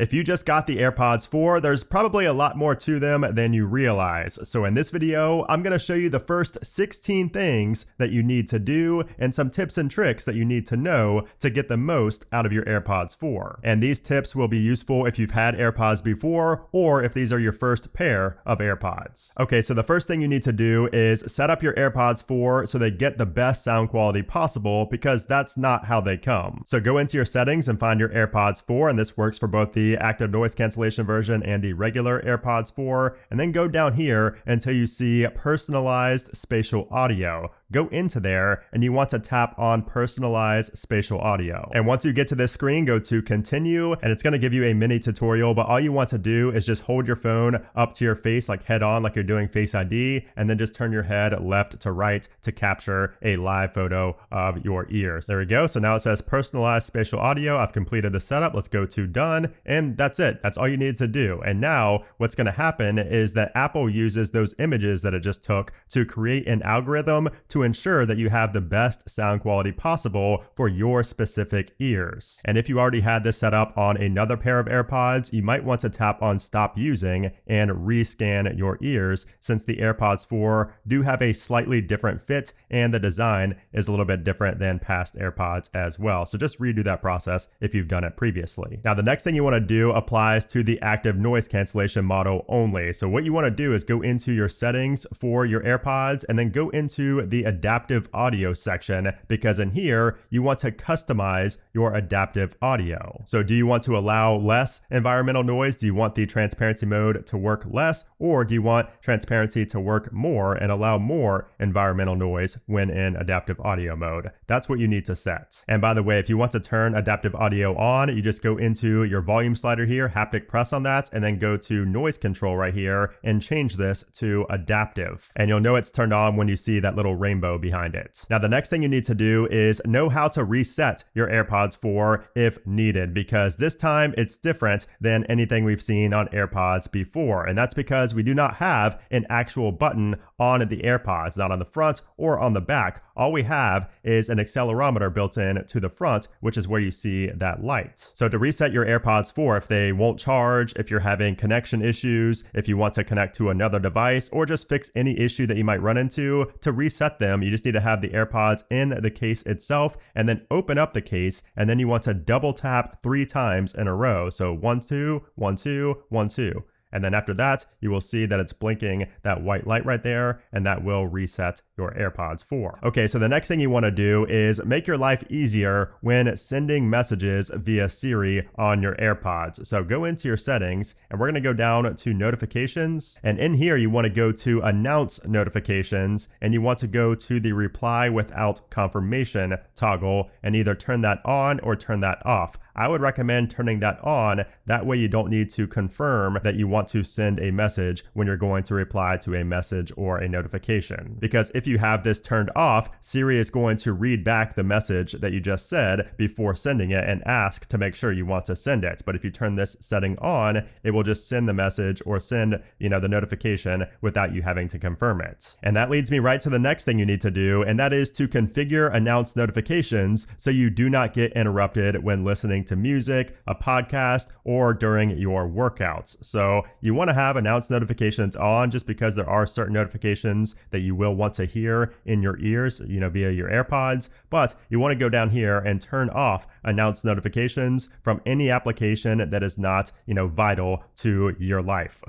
If you just got the AirPods 4, there's probably a lot more to them than you realize. So in this video, I'm going to show you the first 16 things that you need to do and some tips and tricks that you need to know to get the most out of your AirPods 4. And these tips will be useful if you've had AirPods before or if these are your first pair of AirPods. Okay, so the first thing you need to do is set up your AirPods 4 so they get the best sound quality possible, because that's not how they come. So go into your settings and find your AirPods 4, and this works for both the active noise cancellation version and the regular AirPods 4, and then go down here until you see personalized spatial audio. Go into there and you want to tap on personalized spatial audio. And once you get to this screen, go to continue, and it's going to give you a mini tutorial, but all you want to do is just hold your phone up to your face, like head on, like you're doing Face ID, and then just turn your head left to right to capture a live photo of your ears. There we go. So now it says personalized spatial audio. I've completed the setup. Let's go to done, and that's it. That's all you need to do. And now what's going to happen is that Apple uses those images that it just took to create an algorithm to ensure that you have the best sound quality possible for your specific ears. And if you already had this set up on another pair of AirPods, you might want to tap on stop using and rescan your ears, since the AirPods 4 do have a slightly different fit and the design is a little bit different than past AirPods as well. So just redo that process if you've done it previously. Now the next thing you want to do applies to the active noise cancellation model only. So what you want to do is go into your settings for your AirPods and then go into the adaptive audio section, because in here you want to customize your adaptive audio. So do you want to allow less environmental noise? Do you want the transparency mode to work less, or do you want transparency to work more and allow more environmental noise when in adaptive audio mode? That's what you need to set. And by the way, if you want to turn adaptive audio on, you just go into your volume slider here, haptic press on that, and then go to noise control right here and change this to adaptive. And you'll know it's turned on when you see that little rainbow behind it. Now the next thing you need to do is know how to reset your AirPods 4 if needed, because this time it's different than anything we've seen on AirPods before. And that's because we do not have an actual button on the AirPods, not on the front or on the back. All we have is an accelerometer built in to the front, which is where you see that light. So to reset your AirPods 4, if they won't charge, if you're having connection issues, if you want to connect to another device, or just fix any issue that you might run into, to reset them, you just need to have the AirPods in the case itself and then open up the case, and then you want to double tap 3 times in a row. So 1, 2, 1, 2, 1, 2. And then after that, you will see that it's blinking that white light right there, and that will reset your AirPods 4. Okay, so the next thing you want to do is make your life easier when sending messages via Siri on your AirPods. So go into your settings, and we're going to go down to notifications. And in here, you want to go to announce notifications, and you want to go to the reply without confirmation toggle and either turn that on or turn that off. I would recommend turning that on. That way you don't need to confirm that you want to send a message when you're going to reply to a message or a notification. Because if you have this turned off, Siri is going to read back the message that you just said before sending it and ask to make sure you want to send it. But if you turn this setting on, it will just send the message or send, the notification without you having to confirm it. And that leads me right to the next thing you need to do, and that is to configure announce notifications so you do not get interrupted when listening to music, a podcast, or during your workouts. So you want to have announce notifications on, just because there are certain notifications that you will want to hear in your ears, via your AirPods, but you want to go down here and turn off announce notifications from any application that is not, vital to your life.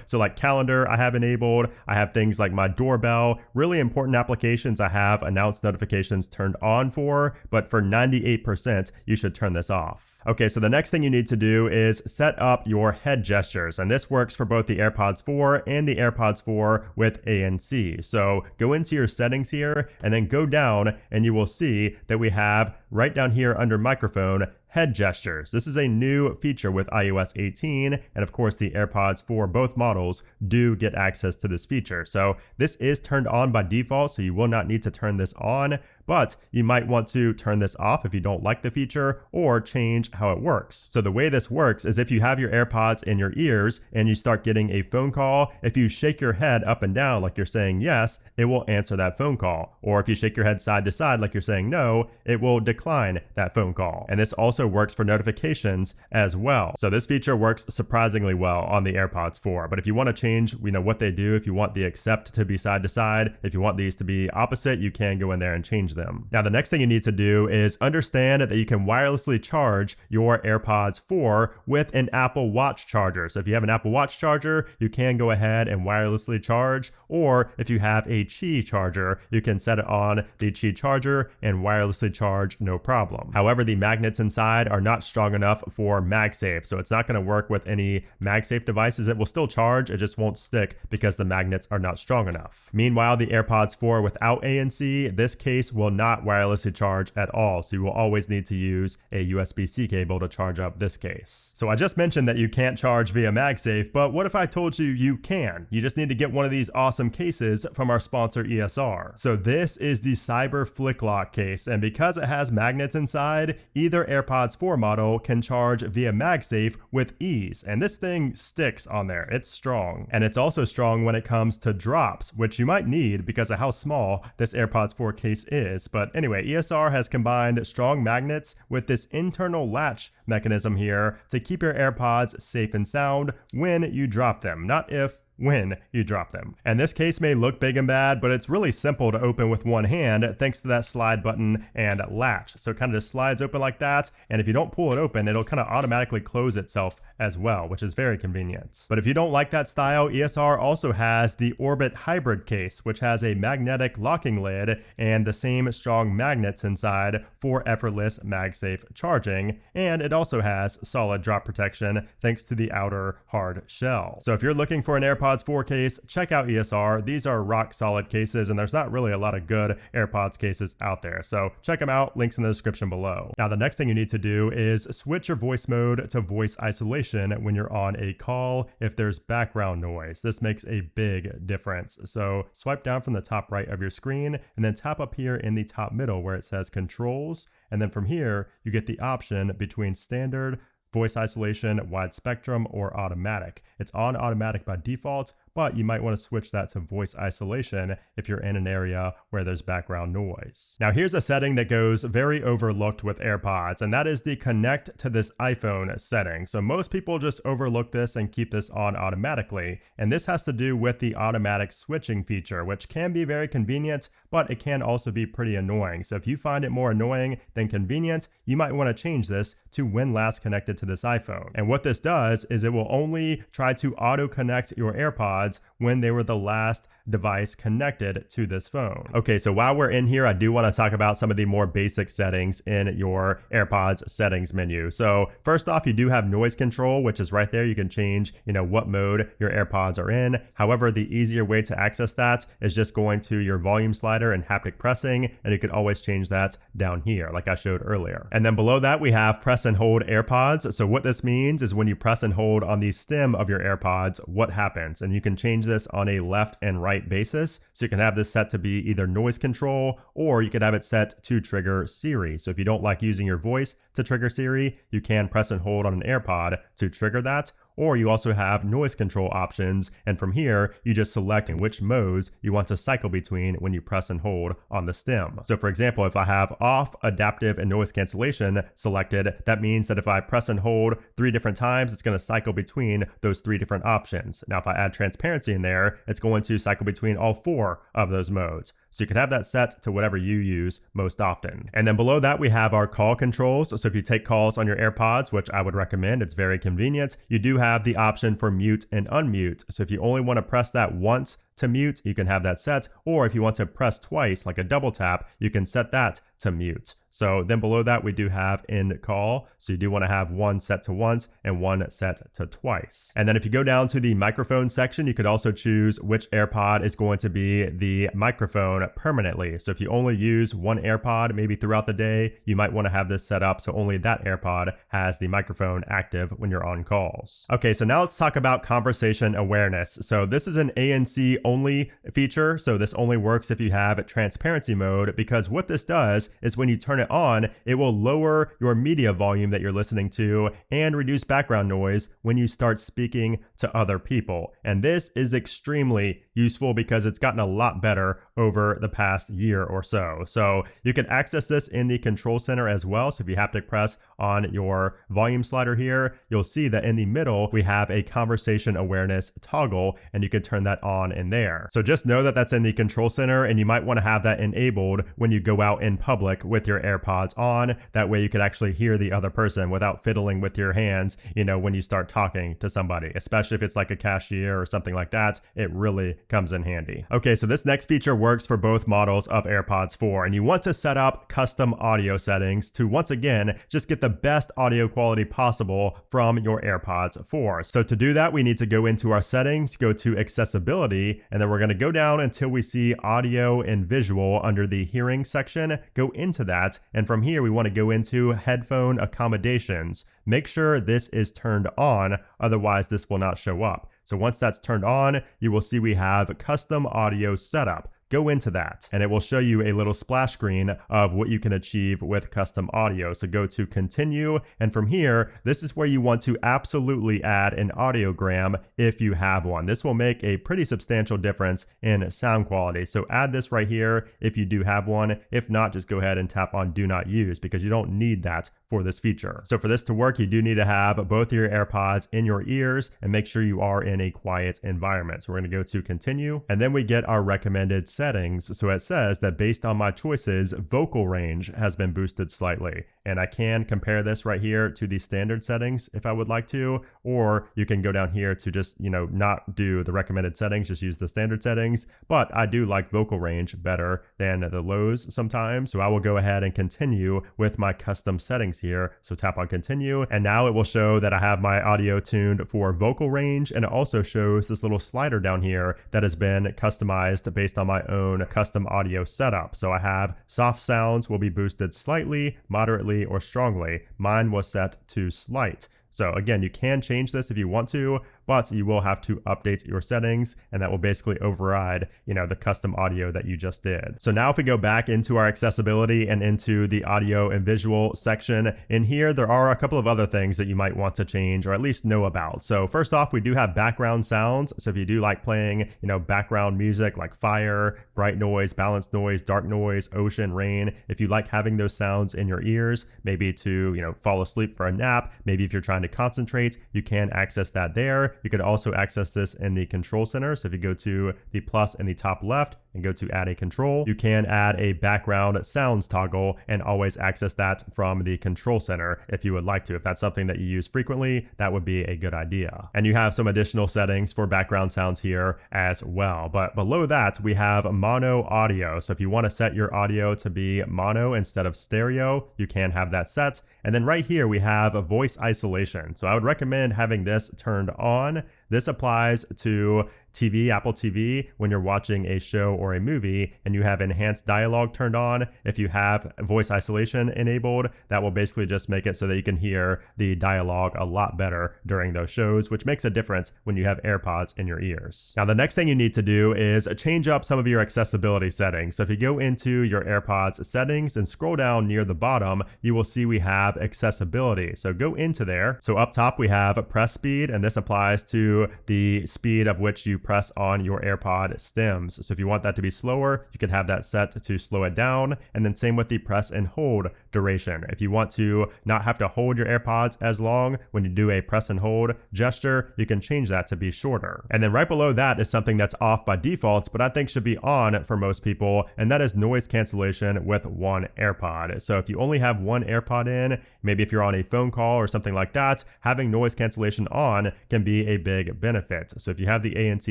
So like calendar, I have enabled. I have things like my doorbell, really important applications I have announce notifications turned on for, but for 98%, you should turn this off. Okay, so the next thing you need to do is set up your head gestures, and this works for both the AirPods 4 and the AirPods 4 with ANC. So go into your settings here and then go down, and you will see that we have right down here under microphone, head gestures. This is a new feature with iOS 18, and of course the AirPods 4, both models, do get access to this feature. So this is turned on by default, so you will not need to turn this on, but you might want to turn this off if you don't like the feature, or change how it works. So the way this works is if you have your AirPods in your ears and you start getting a phone call, if you shake your head up and down like you're saying yes, it will answer that phone call. Or if you shake your head side to side like you're saying no, it will decline that phone call. And this also also works for notifications as well. So this feature works surprisingly well on the AirPods 4. But if you want to change, what they do, if you want the accept to be side to side, if you want these to be opposite, you can go in there and change them. Now, the next thing you need to do is understand that you can wirelessly charge your AirPods 4 with an Apple Watch charger. So if you have an Apple Watch charger, you can go ahead and wirelessly charge, or if you have a Qi charger, you can set it on the Qi charger and wirelessly charge no problem. However, the magnets inside are not strong enough for MagSafe, so it's not going to work with any MagSafe devices. It will still charge, it just won't stick because the magnets are not strong enough. Meanwhile, the AirPods 4 without ANC, this case will not wirelessly charge at all, so you will always need to use a USB-C cable to charge up this case. So I just mentioned that you can't charge via MagSafe, but what if I told you you can? You just need to get one of these awesome cases from our sponsor ESR. So this is the Cyber Flick Lock case, and because it has magnets inside, either AirPods 4 model can charge via MagSafe with ease, and this thing sticks on there. It's strong, and it's also strong when it comes to drops, which you might need because of how small this AirPods 4 case is. But anyway, ESR has combined strong magnets with this internal latch mechanism here to keep your AirPods safe and sound when you drop them, not if, when you drop them. And this case may look big and bad, but it's really simple to open with one hand thanks to that slide button and latch. So it kind of just slides open like that, and if you don't pull it open, it'll kind of automatically close itself as well, which is very convenient. But if you don't like that style, ESR also has the Orbit Hybrid case, which has a magnetic locking lid and the same strong magnets inside for effortless MagSafe charging, and it also has solid drop protection thanks to the outer hard shell. So if you're looking for an AirPods 4 case, check out ESR. These are rock solid cases, and there's not really a lot of good AirPods cases out there. So check them out, links in the description below. Now, the next thing you need to do is switch your voice mode to voice isolation when you're on a call if there's background noise. This makes a big difference. So swipe down from the top right of your screen and then tap up here in the top middle where it says controls. And then from here, you get the option between standard, voice isolation, wide spectrum, or automatic. It's on automatic by default, but you might want to switch that to voice isolation if you're in an area where there's background noise. Now here's a setting that goes very overlooked with AirPods, and that is the connect to this iPhone setting. So most people just overlook this and keep this on automatically, and this has to do with the automatic switching feature, which can be very convenient, but it can also be pretty annoying. So if you find it more annoying than convenient, you might want to change this to when last connected to this iPhone. And what this does is it will only try to auto connect your AirPods when they were the last device connected to this phone. Okay, so while we're in here, I do want to talk about some of the more basic settings in your AirPods settings menu. So first off, you do have noise control, which is right there. You can change, what mode your AirPods are in. However, the easier way to access that is just going to your volume slider and haptic pressing, and you could always change that down here, like I showed earlier. And then below that, we have press and hold AirPods. So what this means is when you press and hold on the stem of your AirPods, what happens? And you can change this on a left and right basis. So you can have this set to be either noise control, or you could have it set to trigger Siri. So if you don't like using your voice to trigger Siri, you can press and hold on an AirPod to trigger that. Or you also have noise control options, and from here, you just select in which modes you want to cycle between when you press and hold on the stem. So for example, if I have off, adaptive, and noise cancellation selected, that means that if I press and hold 3 different times, it's going to cycle between those 3 different options. Now, if I add transparency in there, it's going to cycle between all 4 of those modes. So you can have that set to whatever you use most often. And then below that, we have our call controls. So if you take calls on your AirPods, which I would recommend, it's very convenient, you do have the option for mute and unmute. So if you only want to press that once to mute, you can have that set. Or if you want to press twice, like a double tap, you can set that to mute. So then below that, we do have end call. So you do want to have one set to once and one set to twice. And then if you go down to the microphone section, you could also choose which AirPod is going to be the microphone permanently. So if you only use one AirPod, maybe throughout the day, you might want to have this set up so only that AirPod has the microphone active when you're on calls. Okay, so now let's talk about conversation awareness. So this is an ANC only feature. So this only works if you have transparency mode, because what this does is when you turn it on, it will lower your media volume that you're listening to and reduce background noise when you start speaking to other people. And this is extremely useful because it's gotten a lot better over the past year or so. So you can access this in the control center as well. So if you haptic press on your volume slider here, you'll see that in the middle, we have a conversation awareness toggle, and you can turn that on in there. So just know that that's in the control center, and you might want to have that enabled when you go out in public with your AirPods on. That way you could actually hear the other person without fiddling with your hands, when you start talking to somebody, especially if it's like a cashier or something like that. It really comes in handy. Okay, so this next feature works for both models of AirPods 4, and you want to set up custom audio settings to, once again, just get the best audio quality possible from your AirPods 4. So to do that, we need to go into our settings, go to accessibility, and then we're going to go down until we see audio and visual under the hearing section. Go into that, and from here we want to go into headphone accommodations. Make sure this is turned on, otherwise this will not show up. So once that's turned on, you will see we have custom audio setup. Go into that and it will show you a little splash screen of what you can achieve with custom audio. So go to continue, and from here, this is where you want to absolutely add an audiogram if you have one. This will make a pretty substantial difference in sound quality. So add this right here if you do have one. If not, just go ahead and tap on do not use, because you don't need that for this feature. So for this to work, you do need to have both your AirPods in your ears and make sure you are in a quiet environment. So we're going to go to continue, and then we get our recommended settings. So it says that based on my choices, vocal range has been boosted slightly. And I can compare this right here to the standard settings if I would like to, or you can go down here to just, not do the recommended settings, just use the standard settings. But I do like vocal range better than the lows sometimes. So I will go ahead and continue with my custom settings here. So tap on continue, and now it will show that I have my audio tuned for vocal range, and it also shows this little slider down here that has been customized based on my own custom audio setup. So I have soft sounds will be boosted slightly, moderately, or strongly. Mine was set to slight. So again, you can change this if you want to, but you will have to update your settings, and that will basically override, the custom audio that you just did. So now if we go back into our accessibility and into the audio and visual section, in here, there are a couple of other things that you might want to change or at least know about. So first off, we do have background sounds. So if you do like playing, background music like fire, bright noise, balanced noise, dark noise, ocean, rain, if you like having those sounds in your ears, maybe to, fall asleep for a nap, maybe if you're trying to concentrate, you can access that there. You could also access this in the control center. So if you go to the plus in the top left and go to add a control, you can add a background sounds toggle and always access that from the control center if you would like to. If that's something that you use frequently, that would be a good idea. And you have some additional settings for background sounds here as well. But below that, we have mono audio. So if you want to set your audio to be mono instead of stereo, you can have that set. And then right here, we have a voice isolation. So I would recommend having this turned on. This applies to TV, Apple TV, when you're watching a show or a movie and you have enhanced dialogue turned on. If you have voice isolation enabled, that will basically just make it so that you can hear the dialogue a lot better during those shows, which makes a difference when you have AirPods in your ears. Now, the next thing you need to do is change up some of your accessibility settings. So if you go into your AirPods settings and scroll down near the bottom, you will see we have accessibility. So go into there. So up top, we have press speed, and this applies to the speed of which you press on your AirPod stems. So if you want that to be slower, you could have that set to slow it down. And then same with the press and hold duration. If you want to not have to hold your AirPods as long when you do a press and hold gesture, you can change that to be shorter. And then right below that is something that's off by default, but I think should be on for most people, and that is noise cancellation with one AirPod. So if you only have one AirPod in, maybe if you're on a phone call or something like that, having noise cancellation on can be a big benefit. So if you have the ANC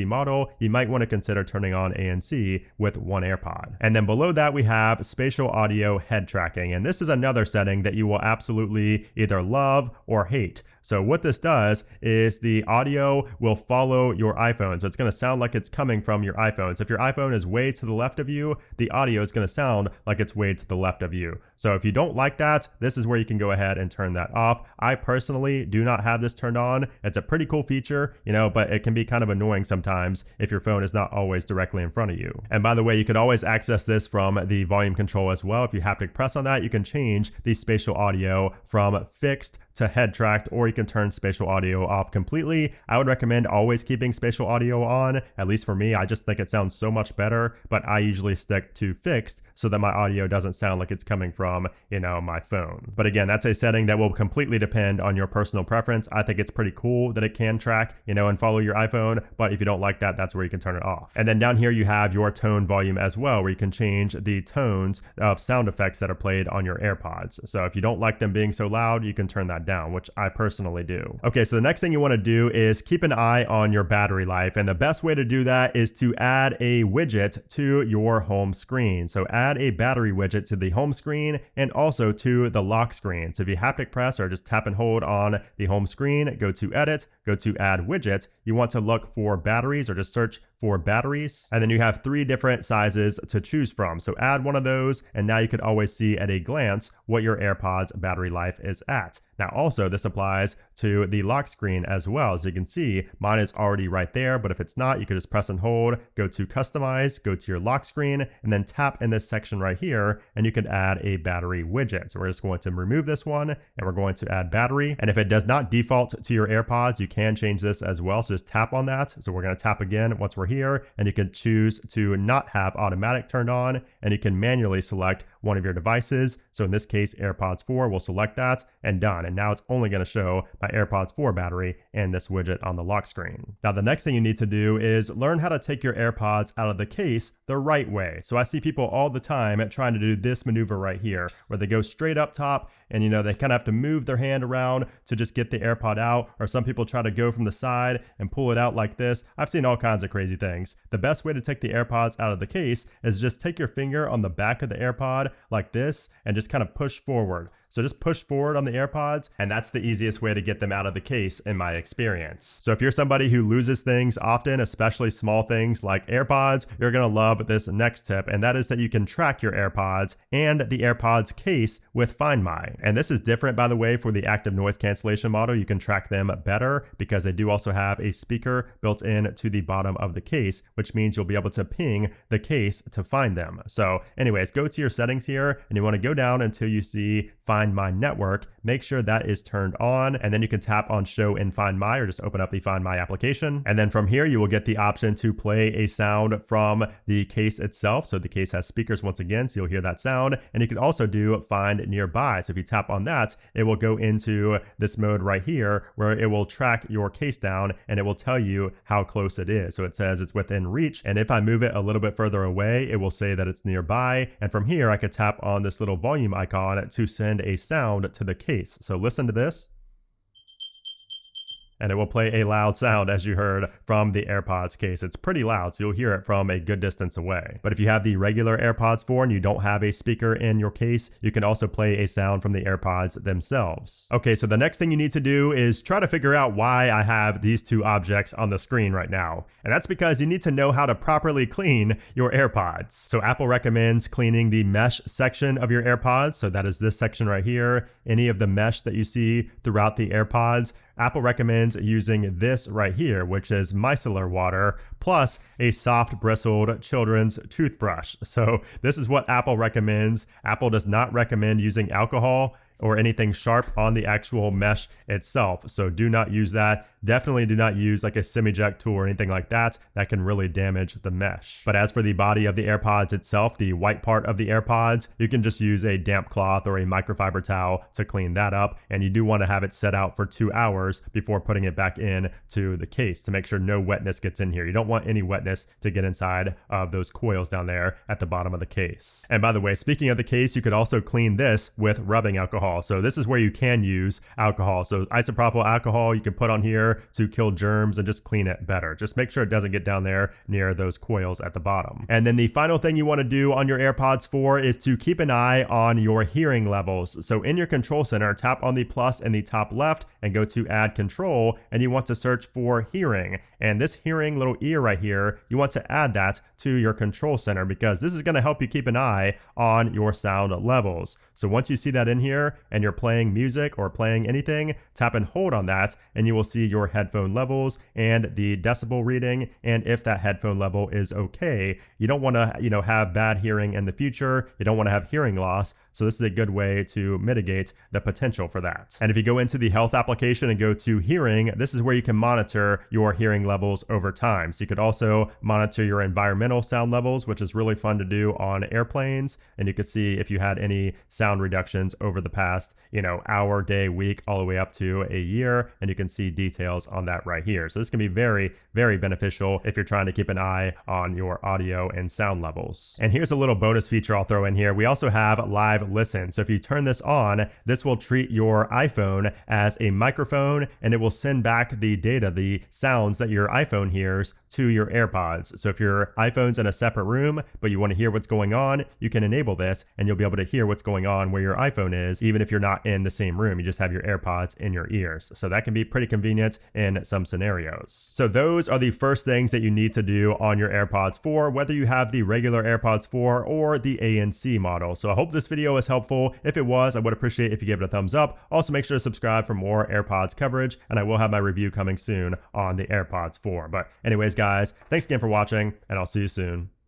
model, you might want to consider turning on ANC with one AirPod. And then below that, we have spatial audio head tracking. And this is another setting that you will absolutely either love or hate. So what this does is the audio will follow your iPhone. So it's going to sound like it's coming from your iPhone. So if your iPhone is way to the left of you, the audio is going to sound like it's way to the left of you. So if you don't like that, this is where you can go ahead and turn that off. I personally do not have this turned on. It's a pretty cool feature, but it can be kind of annoying sometimes if your phone is not always directly in front of you. And by the way, you could always access this from the volume control as well. If you haptic press on that, you can change the spatial audio from fixed to head tracked, or you can turn spatial audio off completely. I would recommend always keeping spatial audio on, at least for me. I just think it sounds so much better, but I usually stick to fixed so that my audio doesn't sound like it's coming from, my phone. But again, that's a setting that will completely depend on your personal preference. I think it's pretty cool that it can track, and follow your iPhone, but if you don't like that, that's where you can turn it off. And then down here, you have your tone volume as well, where you can change the tones of sound effects that are played on your AirPods. So if you don't like them being so loud, you can turn that down, which I personally do. Okay, so the next thing you want to do is keep an eye on your battery life. And the best way to do that is to add a widget to your home screen. So add a battery widget to the home screen and also to the lock screen. So if you haptic press or just tap and hold on the home screen, go to edit, go to add widget. You want to look for batteries or just search for batteries. And then you have 3 different sizes to choose from. So add one of those, and now you could always see at a glance what your AirPods battery life is at. Now also, this applies to the lock screen as well. As you can see, mine is already right there, but if it's not, you can just press and hold, go to customize, go to your lock screen, and then tap in this section right here, and you can add a battery widget. So we're just going to remove this one, and we're going to add battery. And if it does not default to your AirPods, you can change this as well. So just tap on that. So we're going to tap again once we're here, and you can choose to not have automatic turned on, and you can manually select one of your devices. So in this case, AirPods 4, we'll select that and done. And now it's only going to show my AirPods 4 battery and this widget on the lock screen. Now, the next thing you need to do is learn how to take your AirPods out of the case the right way. So I see people all the time trying to do this maneuver right here, where they go straight up top and, they kind of have to move their hand around to just get the AirPod out. Or some people try to go from the side and pull it out like this. I've seen all kinds of crazy things. The best way to take the AirPods out of the case is just take your finger on the back of the AirPod like this and just kind of push forward. So just push forward on the AirPods, and that's the easiest way to get them out of the case in my experience. So if you're somebody who loses things often, especially small things like AirPods, you're gonna love this next tip, and that is that you can track your AirPods and the AirPods case with Find My. And this is different, by the way, for the active noise cancellation model. You can track them better because they do also have a speaker built in to the bottom of the case, which means you'll be able to ping the case to find them. So anyways, go to your settings here, and you wanna go down until you see Find My Network. Make sure that is turned on, and then you can tap on Show in Find My or just open up the Find My application. And then from here, you will get the option to play a sound from the case itself. So the case has speakers once again, so you'll hear that sound. And you can also do Find Nearby. So if you tap on that, it will go into this mode right here where it will track your case down and it will tell you how close it is. So it says it's within reach. And if I move it a little bit further away, it will say that it's nearby. And from here, I could tap on this little volume icon to send a sound to the case. So listen to this. And it will play a loud sound, as you heard from the AirPods case. It's pretty loud, so you'll hear it from a good distance away. But if you have the regular AirPods 4 and you don't have a speaker in your case, you can also play a sound from the AirPods themselves. Okay, so the next thing you need to do is try to figure out why I have these 2 objects on the screen right now. And that's because you need to know how to properly clean your AirPods. So Apple recommends cleaning the mesh section of your AirPods. So that is this section right here. Any of the mesh that you see throughout the AirPods, Apple recommends using this right here, which is micellar water plus a soft bristled children's toothbrush. So this is what Apple recommends. Apple does not recommend using alcohol or anything sharp on the actual mesh itself. So do not use that. Definitely do not use like a semi-eject tool or anything like that. That can really damage the mesh. But as for the body of the AirPods itself, the white part of the AirPods, you can just use a damp cloth or a microfiber towel to clean that up. And you do want to have it set out for 2 hours before putting it back in to the case to make sure no wetness gets in here. You don't want any wetness to get inside of those coils down there at the bottom of the case. And by the way, speaking of the case, you could also clean this with rubbing alcohol. alcohol. So this is where you can use alcohol. So isopropyl alcohol you can put on here to kill germs and just clean it better. Just make sure it doesn't get down there near those coils at the bottom. And then the final thing you want to do on your AirPods 4 is to keep an eye on your hearing levels. So in your control center, tap on the plus in the top left and go to add control, and you want to search for hearing. And this hearing little ear right here, you want to add that to your control center because this is going to help you keep an eye on your sound levels. So once you see that in here and you're playing music or playing anything, tap and hold on that and you will see your headphone levels and the decibel reading, and if that headphone level is okay. You don't want to, have bad hearing in the future. You don't want to have hearing loss. So this is a good way to mitigate the potential for that. And if you go into the health application and go to hearing, this is where you can monitor your hearing levels over time. So you could also monitor your environmental sound levels, which is really fun to do on airplanes. And you could see if you had any sound reductions over the past, hour, day, week, all the way up to a year. And you can see details on that right here. So this can be very, very beneficial if you're trying to keep an eye on your audio and sound levels. And here's a little bonus feature I'll throw in here. We also have live listen. So if you turn this on, this will treat your iPhone as a microphone and it will send back the data, the sounds that your iPhone hears to your AirPods. So if your iPhone's in a separate room, but you want to hear what's going on, you can enable this and you'll be able to hear what's going on where your iPhone is, even if you're not in the same room. You just have your AirPods in your ears. So that can be pretty convenient in some scenarios. So those are the first things that you need to do on your AirPods 4, whether you have the regular AirPods 4 or the ANC model. So I hope this video was helpful. If it was, I would appreciate if you gave it a thumbs up. Also, make sure to subscribe for more AirPods coverage, and I will have my review coming soon on the AirPods 4. But anyways, guys, thanks again for watching, and I'll see you soon.